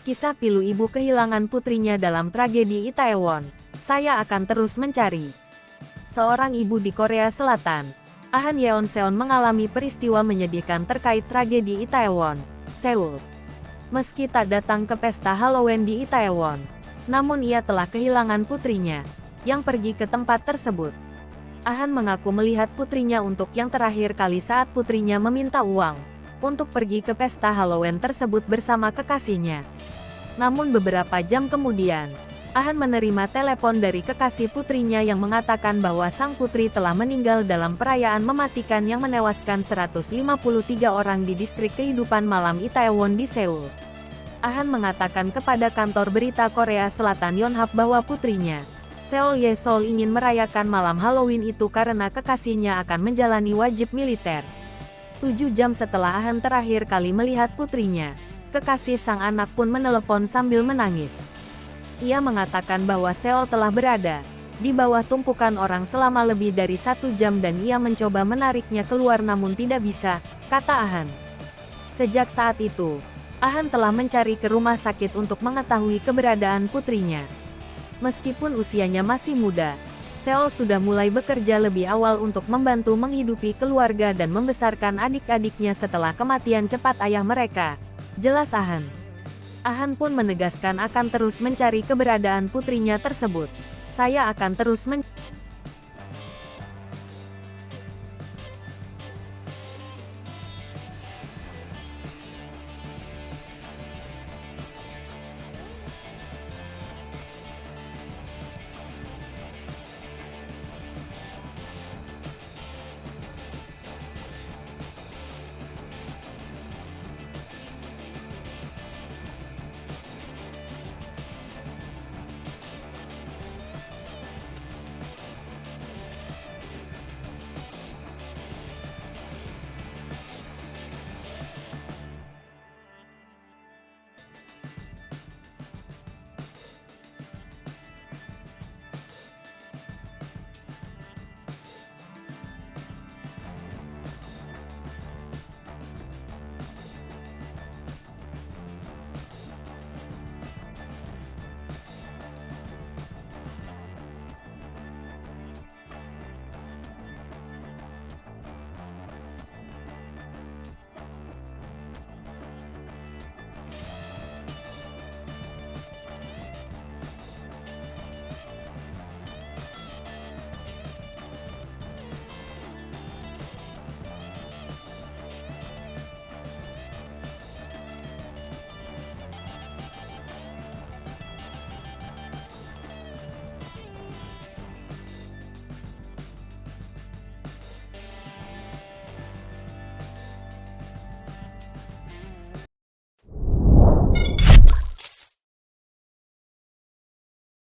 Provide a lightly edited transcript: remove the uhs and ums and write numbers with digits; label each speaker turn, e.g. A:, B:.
A: Kisah pilu ibu kehilangan putrinya dalam tragedi Itaewon. Saya akan terus mencari. Seorang ibu di Korea Selatan, Han Yeon-seon mengalami peristiwa menyedihkan terkait tragedi Itaewon, Seoul. Meski tak datang ke pesta Halloween di Itaewon, namun ia telah kehilangan putrinya, yang pergi ke tempat tersebut. Han mengaku melihat putrinya untuk yang terakhir kali saat putrinya meminta uang untuk pergi ke pesta Halloween tersebut bersama kekasihnya. Namun beberapa jam kemudian, Han menerima telepon dari kekasih putrinya yang mengatakan bahwa sang putri telah meninggal dalam perayaan mematikan yang menewaskan 153 orang di distrik kehidupan malam Itaewon di Seoul. Han mengatakan kepada kantor berita Korea Selatan Yonhap bahwa putrinya, Seol Ye-sol, ingin merayakan malam Halloween itu karena kekasihnya akan menjalani wajib militer. 7 jam setelah Han terakhir kali melihat putrinya, kekasih sang anak pun menelepon sambil menangis. Ia mengatakan bahwa Seol telah berada di bawah tumpukan orang selama lebih dari 1 jam dan ia mencoba menariknya keluar namun tidak bisa, kata Han. Sejak saat itu, Han telah mencari ke rumah sakit untuk mengetahui keberadaan putrinya. Meskipun usianya masih muda, Seol sudah mulai bekerja lebih awal untuk membantu menghidupi keluarga dan membesarkan adik-adiknya setelah kematian cepat ayah mereka, jelas Han. Han pun menegaskan akan terus mencari keberadaan putrinya tersebut. Saya akan terus